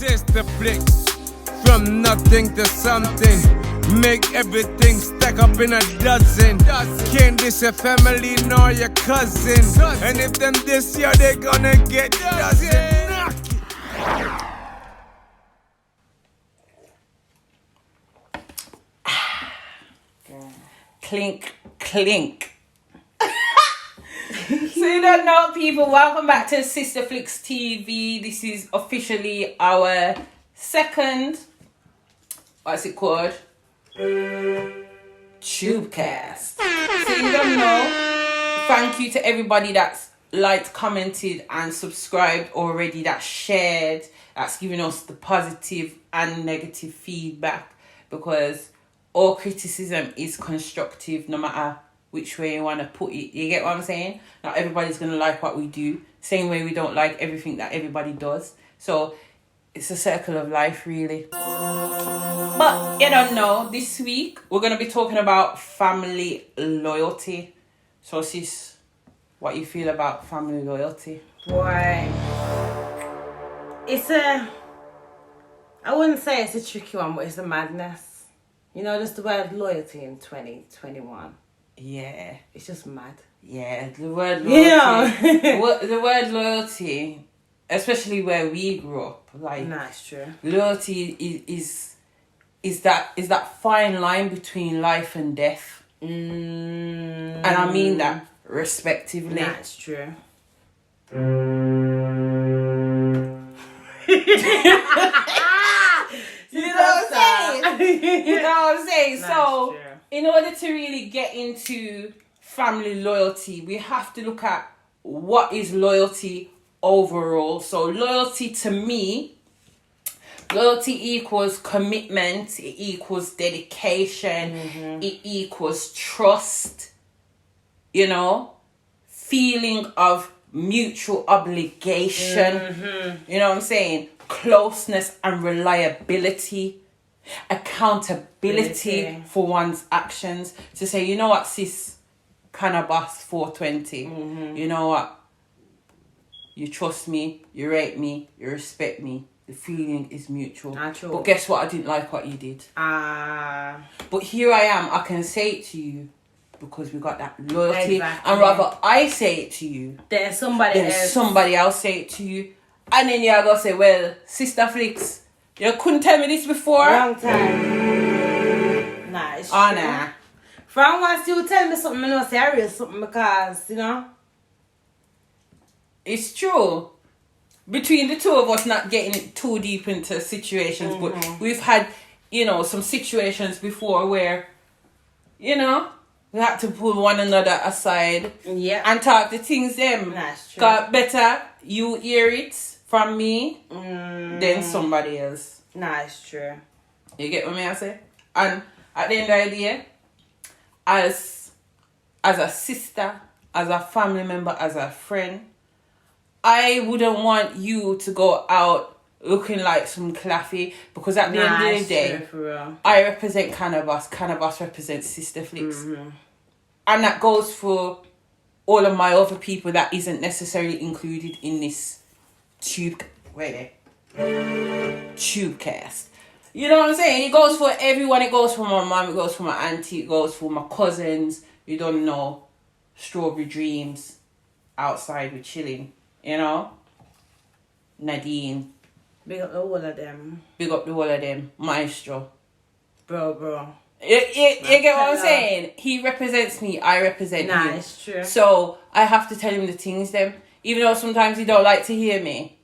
Sister Flicks, from nothing to something. Make everything stack up in a dozen. Can't diss your family nor your cousin. And if them this year, they gonna get dozen. Knock it. Clink, clink. So you don't know, people, welcome back to Sister Flicks TV. This is officially our second, what's it called? Tubecast. So you don't know, thank you to everybody that's liked, commented and subscribed already, that's shared, that's giving us the positive and negative feedback, because all criticism is constructive no matter which way you want to put it. You get what I'm saying? Not everybody's going to like what we do. Same way we don't like everything that everybody does. So it's a circle of life, really. But you don't know, this week we're going to be talking about family loyalty. So sis, what you feel about family loyalty? Boy, I wouldn't say it's a tricky one, but it's a madness. You know, just the word loyalty in 2021. Yeah. It's just mad. Yeah, the word loyalty. Yeah. The word loyalty, especially where we grew up, like, nah, it's true. loyalty is that fine line between life and death. And I mean that respectively. Nah, it's true. You know what I'm saying? You know what I'm saying? Nah, So, it's true. in order to really get into family loyalty, we have to look at what is loyalty overall. So, loyalty to me, loyalty equals commitment, it equals dedication, it equals trust, you know, feeling of mutual obligation, you know what I'm saying? Closeness and reliability, accountability for one's actions. To say, you know what, sis, Cannabis 420, you know what, you trust me, you rate me, you respect me, the feeling is mutual. Natural. But guess what, I didn't like what you did. But here I am, I can say it to you because we got that loyalty. Exactly. And rather I say it to you There's somebody then else. somebody else say it to you, and then you're gonna say, well, Sister Flicks, you couldn't tell me this before. Long time. Nah, it's true. Oh, nah. From once you tell me something, I know say I real something because, you know. It's true. Between the two of us not getting too deep into situations, but we've had, you know, some situations before where, you know, we had to pull one another aside and talk the things them. That's true. Cause better you hear it from me than somebody else. Nah, it's true. You get what I say? And at the end of the day, as a sister, as a family member, as a friend, I wouldn't want you to go out looking like some claffy, because at the end of the day, true, for real. I represent Cannabis. Cannabis represents Sister Flicks. And that goes for all of my other people that isn't necessarily included in this tubecast. You know what I'm saying? It goes for everyone. It goes for my mom. It goes for my auntie. It goes for my cousins. You don't know. Strawberry Dreams. Outside with chilling. You know? Nadine. Big up the whole of them. Big up the whole of them. Maestro. Bro. You get what I'm saying? He represents me. I represent him. Nah, it's true. So I have to tell him the things them. Even though sometimes he don't like to hear me.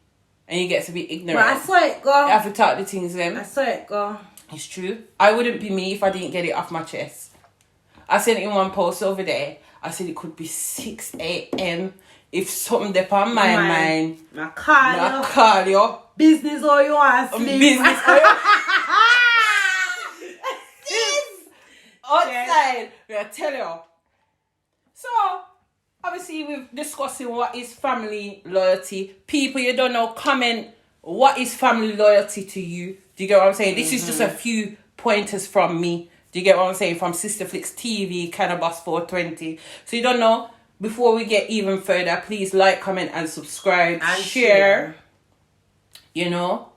And he gets a bit ignorant. But I saw it go. I have to talk the things them. I saw it go. It's true. I wouldn't be me if I didn't get it off my chest. I said it in one post over there. I said it could be 6 a.m. If something there on my mind. I call you. Business or you want sleep. Business or you outside. I tell you. So, obviously, we're discussing what is family loyalty. People, you don't know, comment what is family loyalty to you. Do you get what I'm saying? This is just a few pointers from me. Do you get what I'm saying? From Sister Flicks TV, Cannabis 420. So you don't know, before we get even further, please like, comment and subscribe. And share. You know?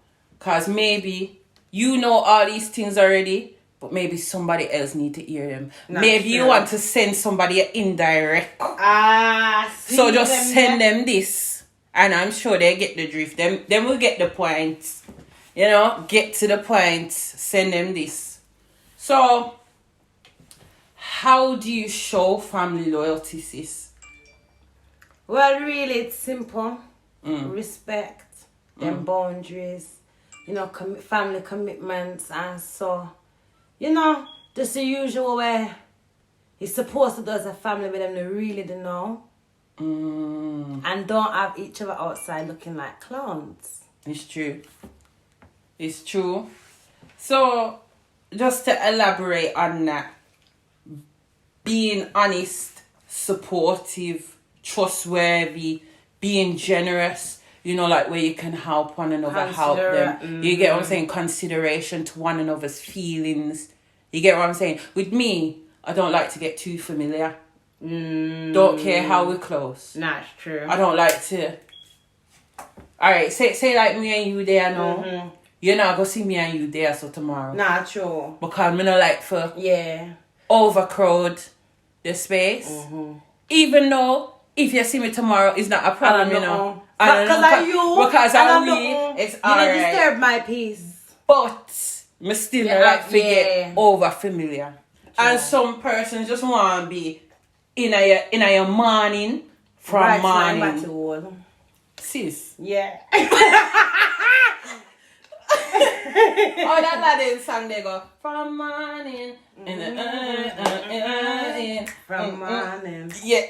Because maybe you know all these things already, but maybe somebody else need to hear them. Maybe you want to send somebody an indirect. So just send them this. And I'm sure they get the drift. Them will get the point. You know, get to the point. Send them this. So, how do you show family loyalty, sis? Well, really, it's simple. Respect, them boundaries, you know, family commitments, and so, you know, just the usual way you're supposed to do as a family with them, they really don't know. And don't have each other outside looking like clowns. It's true. It's true. So, just to elaborate on that, being honest, supportive, trustworthy, being generous, you know, like where you can help one another, help them. You get what I'm saying? Consideration to one another's feelings. You get what I'm saying? With me, I don't like to get too familiar. Don't care how we're close. That's true. I don't like to. Alright, say like me and you there now. You're not gonna see me and you there so tomorrow. Nah, true. Because I don't like for overcrowd the space. Even though if you see me tomorrow, it's not a problem, you know. Because I'm we, it's alright. You disturb my peace. But me still like to get over familiar. True. And some persons just want to be in a morning from morning. Sis. Yeah. Oh, that Latin song they go from morning from morning. Yeah.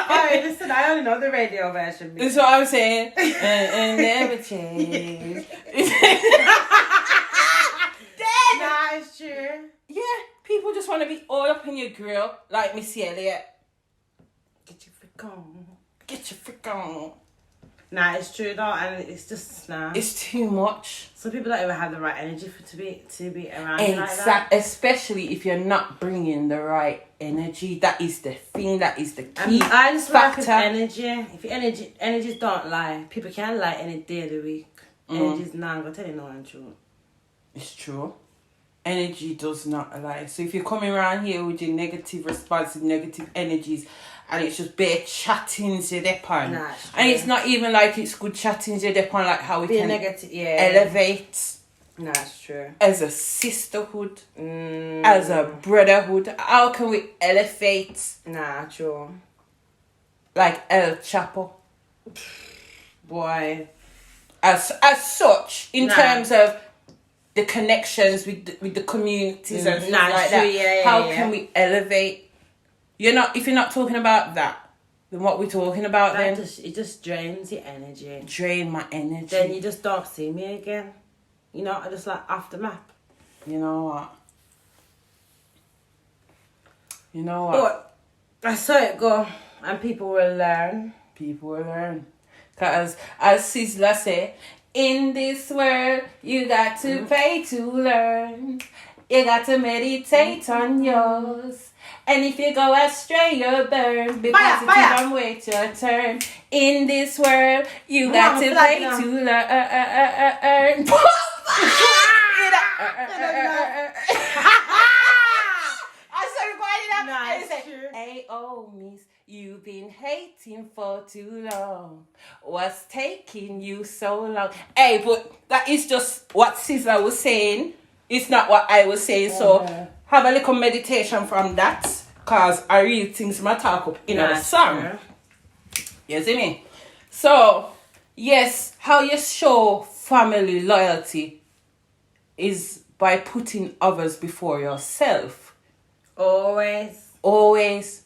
Alright, listen, I only know the radio version. That's what I'm saying. And never change. Nah, it's true. Yeah, people just want to be all up in your grill, like Missy Elliott. Get your freak on. Get your freak on. Nah, it's true though, and it's just It's too much. Some people don't even have the right energy to be around you like that. Especially if you're not bringing the right energy. That is the thing. That is the key. I just like energy. If your energies don't lie, people can't lie any day of the week. Energies not gonna tell you no untrue. It's true. Energy does not lie. So if you're coming around here with your negative responses, negative energies, and it's just bare chattings you're depon. And it's not even like it's good chattings you're depon, like how we can elevate. No, it's true. As a sisterhood, as a brotherhood, how can we elevate? Nah, true. Like El Chapo. Boy. As such, in terms of the connections with the communities and stuff like that. How can we elevate? If you're not talking about that, then what we're talking about then? It just drains your energy. Drain my energy. Then you just don't see me again. You know, I just like off the map. You know what? But I saw it go, and people will learn. Because as Sizzla say, in this world, you got to pay to learn. You got to meditate on yours. And if you go astray, you'll burn. Because if you don't wait your turn. In this world, you got to pay to learn. Ayo, miss, you've been hating for too long. What's taking you so long? Hey, but that is just what Sizzla was saying. It's not what I was saying. So have a little meditation from that. Because I read things my talk up in a song. You see me? So, yes, how you show family loyalty is by putting others before yourself. Always.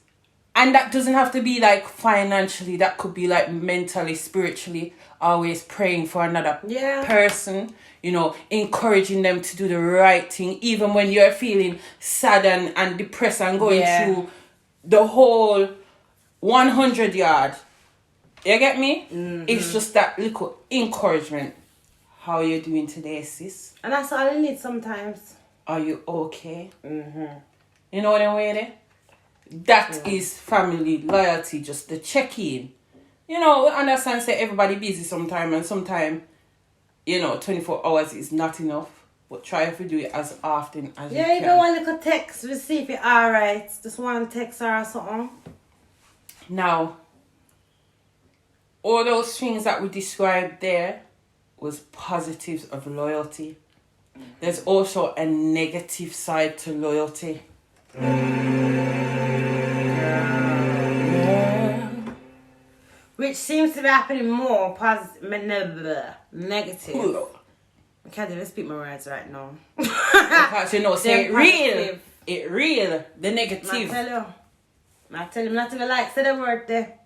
And that doesn't have to be like financially. That could be like mentally, spiritually. Always praying for another person. You know, encouraging them to do the right thing. Even when you're feeling sad and depressed and going through the whole 100 yard. You get me? It's just that little encouragement. How are you doing today, sis? And that's all you need sometimes. Are you okay? You know what I mean? That is family loyalty, just the check-in. You know, we understand say everybody busy sometime and sometime 24 hours is not enough. But try to do it as often as you Yeah, can. even one little text, we see if it alright. Just one text or something. Now, all those things that we described there was positives of loyalty. There's also a negative side to loyalty. Which seems to be happening more negative. I can't even speak my words right now. Because say it Them real. positive. It real. The negative. I tell you, I'm not even like say the word there.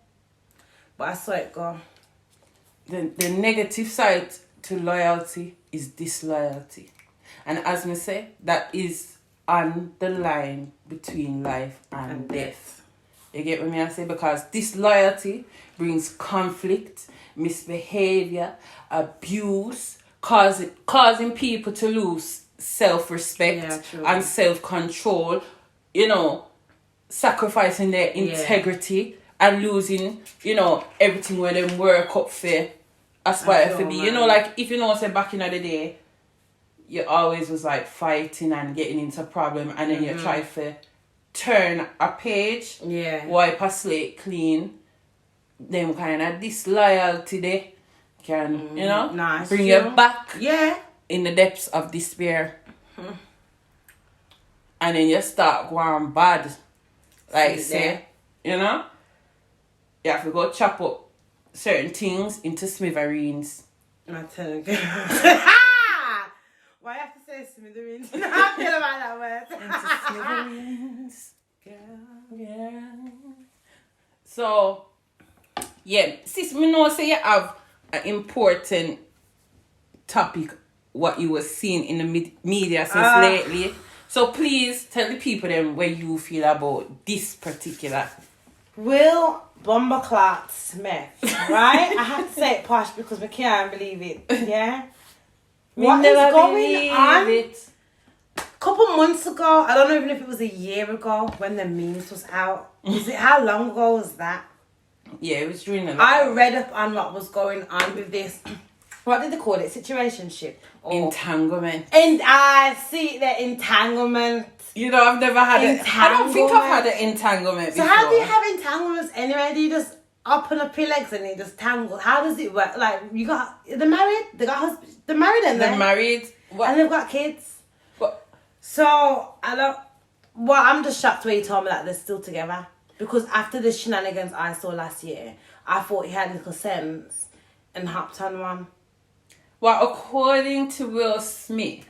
But I saw it go. The negative side to loyalty is disloyalty. And as me say, that is on the line between life and death. You get what I say? Because disloyalty brings conflict, misbehavior, abuse, causing people to lose self-respect and self-control, sacrificing their integrity and losing, everything where them work up for aspire to be. Like if say back in the day, you always was like fighting and getting into problem, and then you try to turn a page, wipe a slate clean. Them kind of disloyalty there can, bring you back in the depths of despair. And then you start going bad. Like say, you have to go chop up certain things into smithereens. I tell you. Why you have to say smithereens? I feel about that word. Into smithereens. Yeah. So, sis, me know say you have an important topic what you were seeing in the media since lately. So please tell the people then where you feel about this particular. Will Bomberclot Smith, right? I have to say it posh because we can't believe it. Yeah. What is going on? It. Couple months ago, I don't know even if it was a year ago when the memes was out. How long ago was that? Yeah, it was during the I read up on what was going on with this. What did they call it? Situationship? Entanglement. And I see the entanglement. I've never had it. I don't think I've had an entanglement before. So how do you have entanglements anyway? Do you just open up your legs and you just tangle? How does it work? Like, they're married? They got husbands? They're married and they're married. What? And they've got kids. What? So, I'm just shocked where you told me that they're still together. Because after the shenanigans I saw last year, I thought he had little sense and hopped on one. Well, according to Will Smith,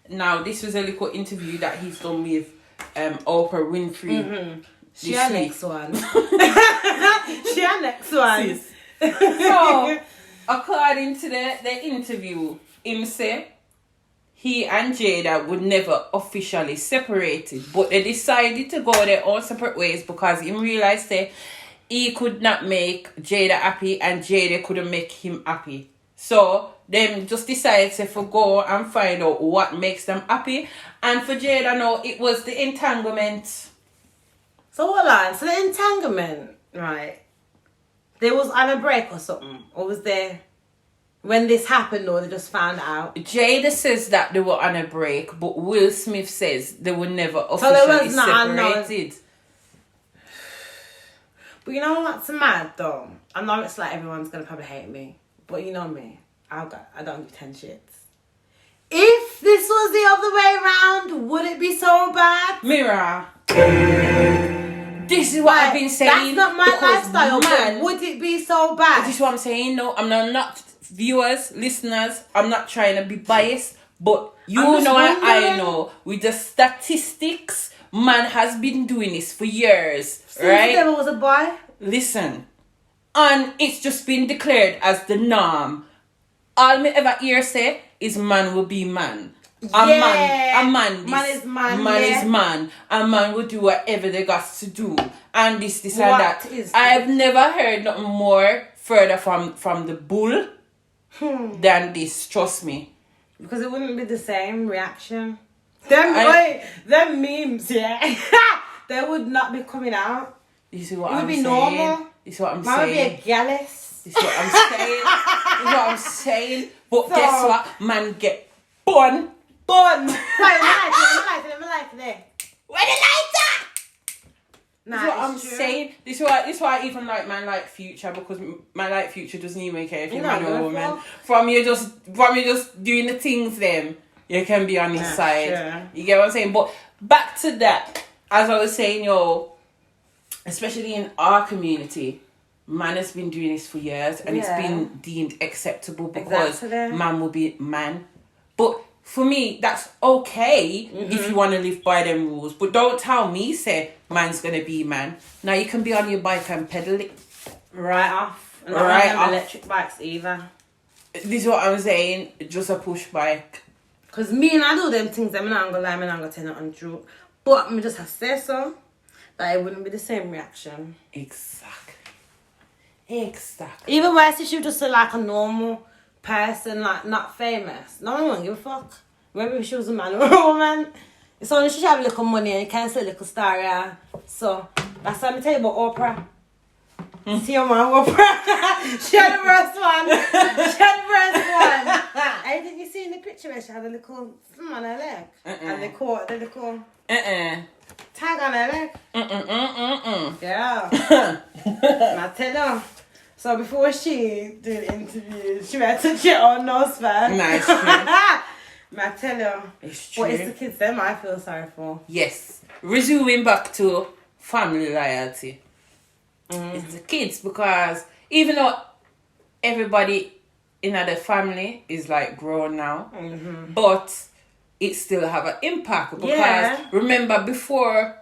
now this was a little interview that he's done with Oprah Winfrey. Mm-hmm. She had next one. She had next one. So, according to the interview, him say he and Jada would never officially separated, but they decided to go their own separate ways because he realized that he could not make Jada happy and Jada couldn't make him happy. So them just decided to go and find out what makes them happy. And for Jada now, it was the entanglement. So hold on, so the entanglement, right? There was on a break or something? Or was there when this happened, or they just found out? Jada says that they were on a break, but Will Smith says they were never officially separated. But you know what's mad though? I know it's like everyone's gonna probably hate me, but you know me, I don't give 10 shits. If this was the other way around, would it be so bad? Mirror. This is what I've been saying. That's not my lifestyle, man. Would it be so bad? This is what I'm saying. No, I'm not viewers, listeners. I'm not trying to be biased, but you know and I know with the statistics, man has been doing this for years, right? Since there was a boy. Listen, and it's just been declared as the norm. All me ever hear say is man will be man. A man is man. A man will do whatever they got to do. And this and that. I've never heard nothing more further from the bull than this, trust me. Because it wouldn't be the same reaction. Them memes, they would not be coming out. You see what it I'm would be saying? normal. You see what I'm Man saying? would be a jealous. This is what I'm saying. This is what I'm saying. But guess what? Man get born. Bun. Right, let me like it. Where the lighter? Nah, This is what I'm it's true. saying. This is why I even like man like Future, because man like Future doesn't even care if you're man or woman. From you just doing the things them, you can be on his side. Sure. You get what I'm saying? But back to that, as I was saying, especially in our community, man has been doing this for years, and it's been deemed acceptable because man will be man. But for me, that's okay if you want to live by them rules. But don't tell me, say, man's going to be man. Now, you can be on your bike and pedal it. Right off. And Right not off. electric bikes either. This is what I'm saying. Just a push bike. Because me and I do them things, I'm not going to lie, I'm not going to tell nothing true. But I just have to say so, that it wouldn't be the same reaction. Exactly. Even worse if she was just like a normal person, like not famous. No one won't give a fuck. Maybe if she was a man or a woman. It's only she should have a little money and you can't say a little star, yeah. So that's what I'm tell you about Oprah. See your man, Oprah. She had the worst one. I think you see in the picture where she had a little something on her leg. And they caught the little tag on her leg. Yeah. And I tell her. So before she did the interview, she had to check on nose first. Nice. True. I tell you. It's true. What is the kids them I feel sorry for? Yes. Resuming back to family loyalty. It's the kids, because even though everybody in the family is like grown now, but it still have an impact. Because remember, before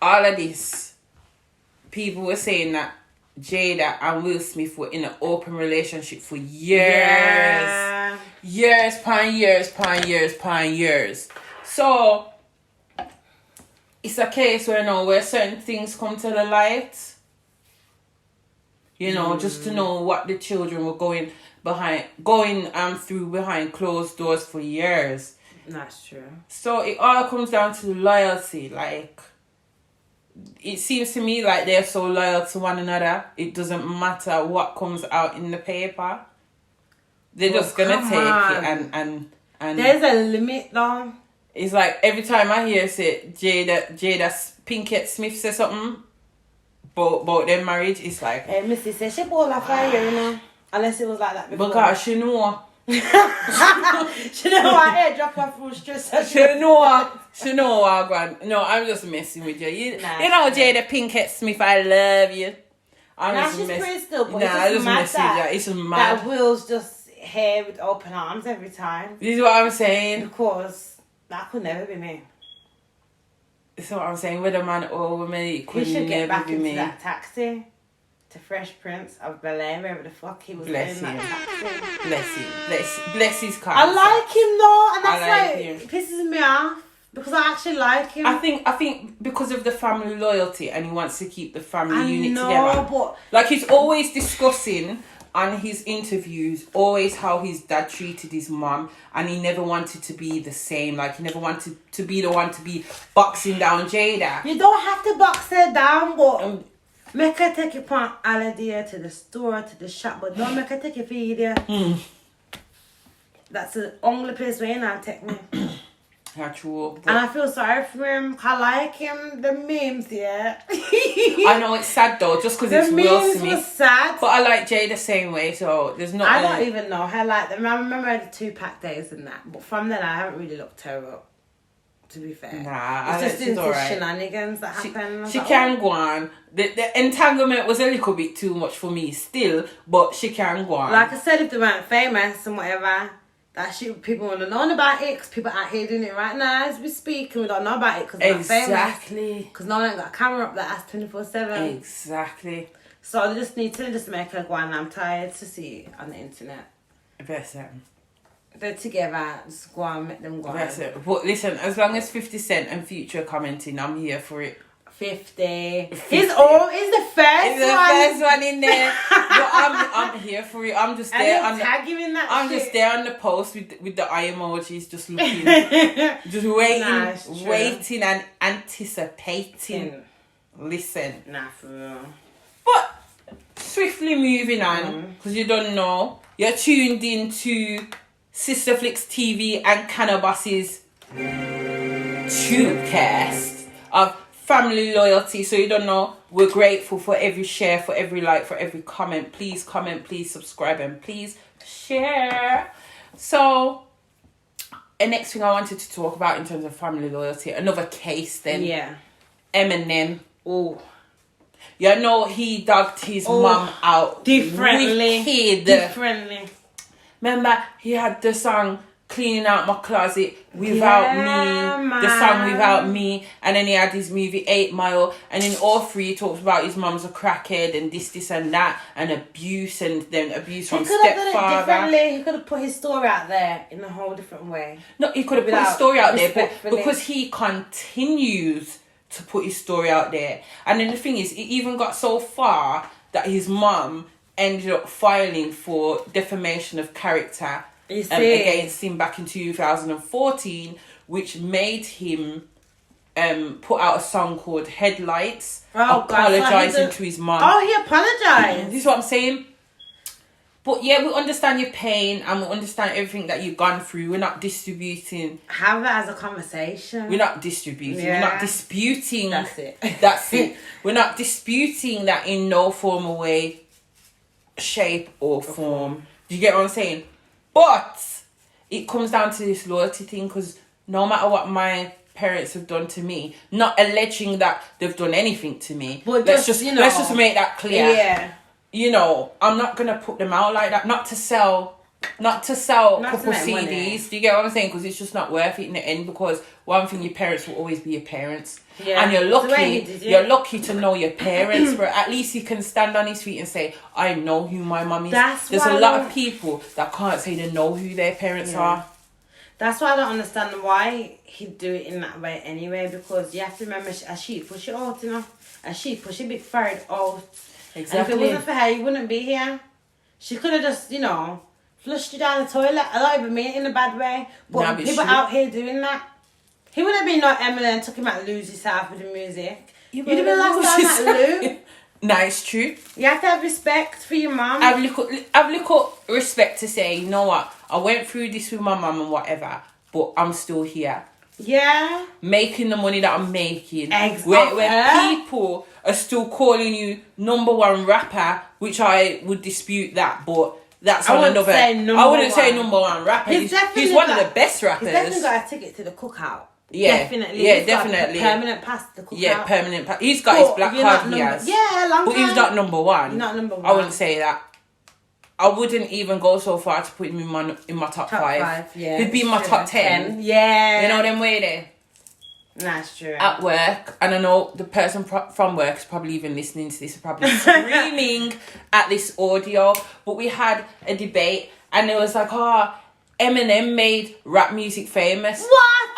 all of this, people were saying that Jada and Will Smith were in an open relationship for years. Years. So it's a case where certain things come to the light. Just to know what the children were going through behind closed doors for years. That's true. So it all comes down to loyalty. Like, it seems to me like they're so loyal to one another. It doesn't matter what comes out in the paper. They're just gonna take it and there's a limit though. It's like every time I hear say Jada Pinkett Smith say something about their marriage, it's like Missy said she bought like 5 years, unless it was like that before. because she know. She know her hair drop off through stress. She know what, Gran. No, I'm just messing with you. You know Jada Pinkett Smith, I love you. She's pretty still, but it's just mad. It's mad. That Will's just here with open arms every time. This is what I'm saying. Because that could never be me. This is what I'm saying. Whether man or woman, it could He should get never back be into me. that taxi to Fresh Prince of Bel-Air, wherever the fuck he was in that taxi. Bless his car. I like him though, and that's I like like him. it pisses me off because I actually like him. I think because of the family loyalty, and he wants to keep the family unit know, together. But like, he's always discussing on his interviews always how his dad treated his mom, and he never wanted to be the same. Like, he never wanted to be the one to be boxing down Jada. you don't have to box her down, but make her take you on holiday to the store, to the shop, but don't make her take you for you. That's the only place where you not take me. True. And I feel sorry for him. I like him. The memes, yeah. I know it's sad though, just because it's The Will memes Smith. was sad. But I like Jay the same way, so there's not. I don't even know her like them. I remember the 2-pack days and that, but from then I haven't really looked her up. To be fair, Nah, it's just she's into alright. shenanigans that happen. She can go on. The entanglement was a little bit too much for me still, but she can go on. Like I said, if they weren't famous and whatever, that shit, people wouldn't have known about it, because people out here doing it right now as we speak, and we don't know about it because they're not famous. Exactly. Because no one ain't got a camera up that's 24/7. Exactly. So they just need to just make her go on. I'm tired to see it on the internet. Bless them. They're together, just go on, make them go on. Bless them. But listen, as long as 50 Cent and Future commenting, I'm here for it. 50. 50. He's the first It's the one. first one in there. But I'm here for it. I'm just And there they'll on the. tag him in that I'm shit. just there on the post with the eye emojis, just looking, just waiting, Nah, it's true. waiting and anticipating. Listen, Nah, for real. but swiftly moving on, because you don't know, you're tuned into Sister Flicks TV and Cannabis's Tubecast of family loyalty. So you don't know, we're grateful for every share, for every like, for every comment. Please comment, please subscribe, and please share. So the next thing I wanted to talk about in terms of family loyalty, another case then. Yeah. Eminem. Oh. You know, he dogged his mum out Differently. wicked. Differently. Remember, he had the song Cleaning Out My Closet Without Me, the song Without Me, and then he had his movie 8 Mile, and in all three he talks about his mum's a crackhead and this and that, and abuse, and then abuse from He could have done it stepfather. differently. He could have put his story out there in a whole different way. No, he could have put his Without story out there, but respectfully. because he continues to put his story out there. And then the thing is, it even got so far that his mum ended up filing for defamation of character against him back in 2014, which made him put out a song called Headlights, apologising to his mum. Oh, he apologised. This is what I'm saying. But yeah, we understand your pain and we understand everything that you've gone through. We're not distributing. Have that as a conversation. We're not distributing. Yeah. We're not disputing. That's it. That's it. We're not disputing that in no form or way, shape or form. Do you get what I'm saying? But it comes down to this loyalty thing, because no matter what my parents have done to me, not alleging that they've done anything to me, but let's just make that clear. Yeah. You know, I'm not gonna put them out like that. Not to sell couple to make money. CDs. Do you get what I'm saying? Because it's just not worth it in the end. Because one thing, your parents will always be your parents, Yeah. and you're It's the way lucky. he did it. You're lucky to know your parents, but at least he can stand on his feet and say, "I know who my mum is." There's why a I lot don't- of people that can't say they know who their parents are. That's why I don't understand why he'd do it in that way anyway, because you have to remember a sheep push it out, you know. A sheep push a big furred out. Exactly. And if it wasn't for her, you wouldn't be here. She could have just, flushed you down the toilet. I don't even mean it in a bad way. But Nah, but people she- out here doing that. He wouldn't have been like Eminem and took him out lose himself with the music. You'd have been lost down that loop. Nah, it's true. You have to have respect for your mum. I've little respect to say, you know what, I went through this with my mum and whatever, but I'm still here. Yeah. Making the money that I'm making. Exactly. Where people are still calling you #1 rapper, which I would dispute that, but that's I on wouldn't another. say I wouldn't say #1. #1 rapper. He's He's one of the best rappers. He's definitely got a ticket to the cookout. Yeah, Definitely. yeah, He's got a definitely. permanent pass to the cookout. Yeah, permanent. He's got his But black you're card. not He number- has. Yeah, long But time. he's not #1. He's not #1. I wouldn't say that. I wouldn't even go so far to put him in my top five. Yeah. He'd be in my top 10. Yeah. You know them way there. That's true. At work, and I know the person from work is probably even listening to this, probably screaming at this audio. But we had a debate, and it was like, Eminem made rap music famous. What?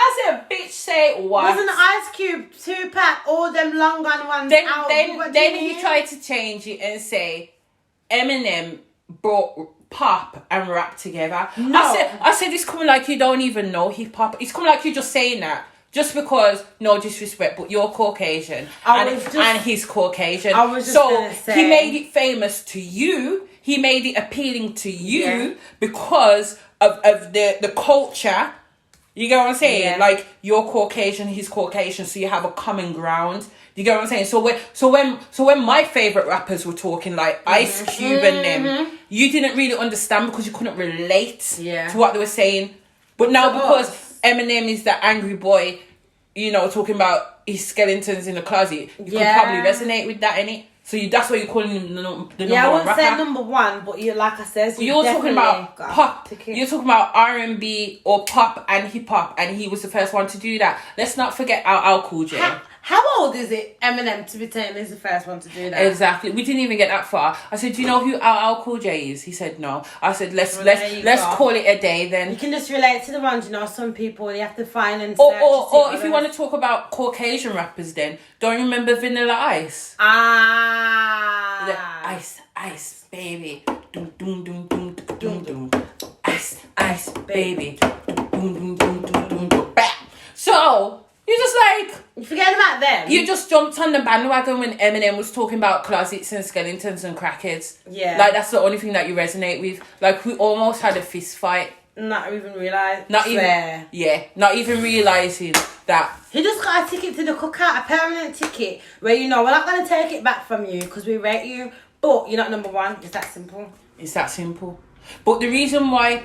I said, bitch, say what? Wasn't Ice Cube, Tupac, all them long gone ones out? Then he tried to change it and say Eminem brought pop and rap together. No. I said it's coming like you don't even know hip hop. It's coming like you're just saying that. Just because, no disrespect, but you're Caucasian and he's Caucasian. I was just so gonna say. he made it famous to you. He made it appealing to you because of the culture. You get what I'm saying? Yeah. Like, you're Caucasian, he's Caucasian, so you have a common ground. You get what I'm saying? So when my favourite rappers were talking, like Ice Cube and them, you didn't really understand because you couldn't relate to what they were saying. But now because Eminem is that angry boy, talking about his skeletons in the closet, you could probably resonate with that, innit? So that's why you're calling him the number one rapper. Yeah, I wouldn't say #1, but like I said, You're talking about pop. You're talking about R&B or pop and hip hop, and he was the first one to do that. Let's not forget Al Cool J. How old is it, Eminem, to be saying he's the first one to do that? Exactly. We didn't even get that far. I said, do you know who Al Cool J is? He said no. I said, let's call it a day then. You can just relate to the ones, some people they have to find and search. Or if you want to talk about Caucasian rappers, then don't you remember Vanilla Ice? The ice, baby. Doom, doom, doom, doom, doom, doom. Ice, baby. Doom, doom, doom, doom, doom, doom. Bam. So, You're just like... Forget about them. You just jumped on the bandwagon when Eminem was talking about closets and skeletons and crackheads. Yeah. Like, that's the only thing that you resonate with. Like, we almost had a fist fight. Not even realise. Not even realising that... He just got a ticket to the cookout, a permanent ticket, where, you know, we're not going to take it back from you because we rate you, but you're not number one. It's that simple. It's that simple. But the reason why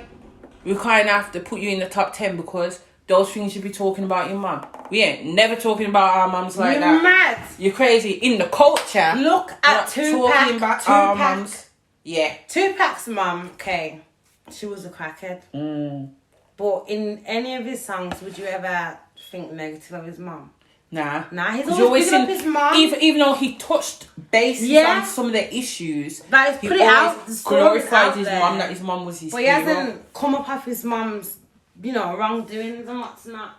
we kind of have to put you in the top 10 because those things you be talking about your mum. We ain't never talking about our mums like that. You're mad. You're crazy. In the culture. Look at Tupac. Talking about our mums. Yeah. Tupac's mum, okay, she was a crackhead. But in any of his songs, would you ever think negative of his mum? Nah, he's always picking up his mum. Even though he touched bases on some of the issues, like, he put it out, the glorified his there. mum, that his mum was his But he hero. hasn't come up off his mum's, you know, wrongdoings and what's not.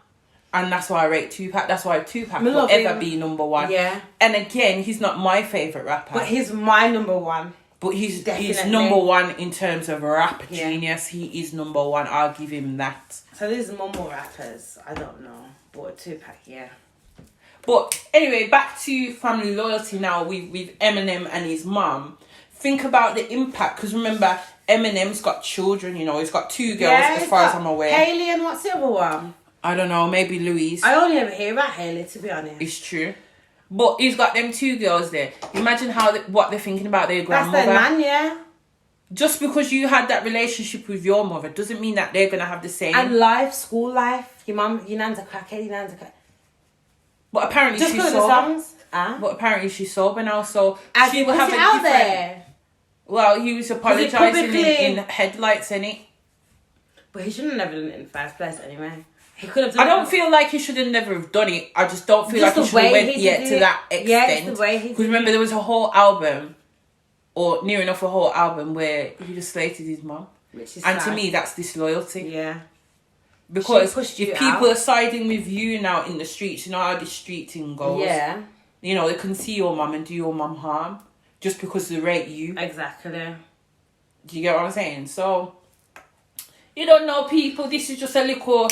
And that's why I rate Tupac. That's why Tupac Me will love ever him. be number one. Yeah. And again, he's not my favourite rapper. But he's my number one. But he's Definitely. number one in terms of rap Yeah. genius. He is number one. I'll give him that. So these mumble rappers, I don't know. But Tupac, yeah. But anyway, back to family loyalty now with Eminem and his mum. Think about the impact, because remember, Eminem's got children, you know. He's got 2 girls, as far as I'm aware. Hailey and what's the other one? I don't know, maybe Louise. I only ever hear about Hailey, to be honest. It's true. But he's got them 2 girls there. Imagine what they're thinking about their That's grandmother. their man, yeah. Just because you had that relationship with your mother doesn't mean that they're going to have the same. And life, school life. Your nan's a crackhead, your nan's a crackhead. But apparently Just she's for the sober. songs. But apparently she's sober now, so As she he will puts have it a out different... there. Well, he was apologising publicly- in headlights, innit? But he shouldn't have never done it in the first place anyway. He could have done I don't feel like he should have never have done it. I just don't feel Just like he the should have way went he yet did to it. that extent. Yeah, it's the way he Because did remember, it. there was a whole album, or near enough a whole album, where he just slated his mum. Which is And sad. to me, that's disloyalty. Yeah. Because She pushed if you people out. are siding with you now in the streets, you know how the street thing goes. Yeah. You know, they can see your mum and do your mum harm just because they rate you. Exactly. Do you get what I'm saying? So, you don't know, people. This is just a little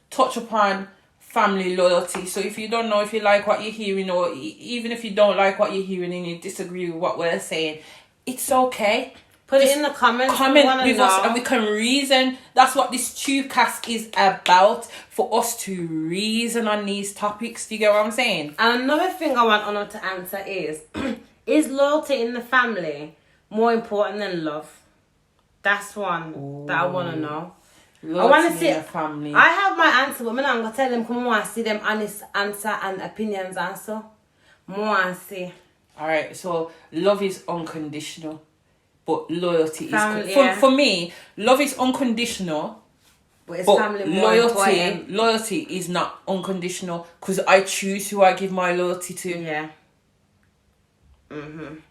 touch upon family loyalty. So if you don't know if you like what you're hearing, or even if you don't like what you're hearing and you disagree with what we're saying, it's okay. Put Just it in the comments. Comment We wanna with know. us and we can reason. That's what this Tubecast is about, for us to reason on these topics. Do you get what I'm saying? And another thing I want Honor to answer is loyalty in the family more important than love? That's one that I want to know. I want to see in the family. I have my answer, but I'm going to tell them, come on, see them honest answer and opinions answer. More and see. Alright, so love is unconditional, but loyalty Family, is... yeah. For me, love is unconditional, But it's but family more important. loyalty is not unconditional, because I choose who I give my loyalty to. Yeah.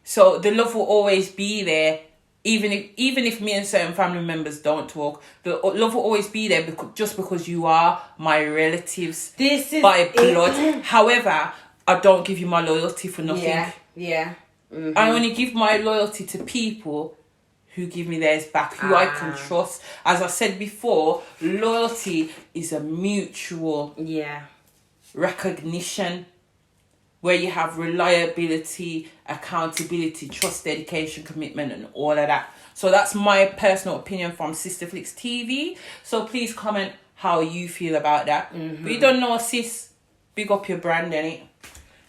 So the love will always be there, even if me and certain family members don't talk. The love will always be there just because you are my relatives This is by blood. However, I don't give you my loyalty for nothing. Yeah. Yeah. Mm-hmm. I only give my loyalty to people who give me theirs back, who I can trust. As I said before, loyalty is a mutual Yeah. recognition where you have reliability, accountability, trust, dedication, commitment, and all of that. So that's my personal opinion from Sister Flicks TV. So please comment how you feel about that. Mm-hmm. But you don't know, sis, big up your brand, innit?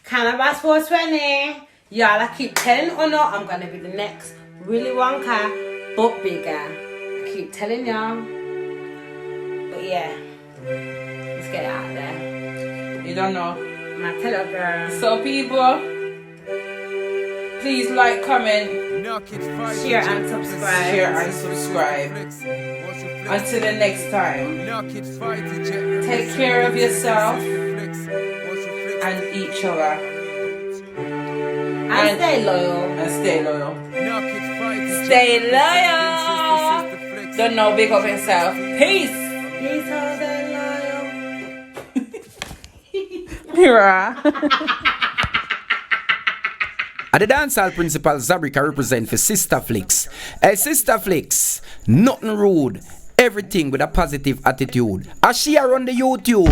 Cannabis 420. Y'all, I keep telling Honor I'm going to be the next Willy Wonka, but bigger. I keep telling y'all. But yeah, let's get it out there. You don't know. My tell her girl. So people, please like, comment, Share and subscribe. share and subscribe. Until the next time, take care of yourself and each other. And stay loyal. And stay loyal. Stay loyal. Don't know, big up yourself. Peace. Peace out there, loyal. Mira. At the dancehall principal Zabrika represent for Sister Flicks. Hey, Sister Flicks, nothing rude, everything with a positive attitude. As she are on the YouTube.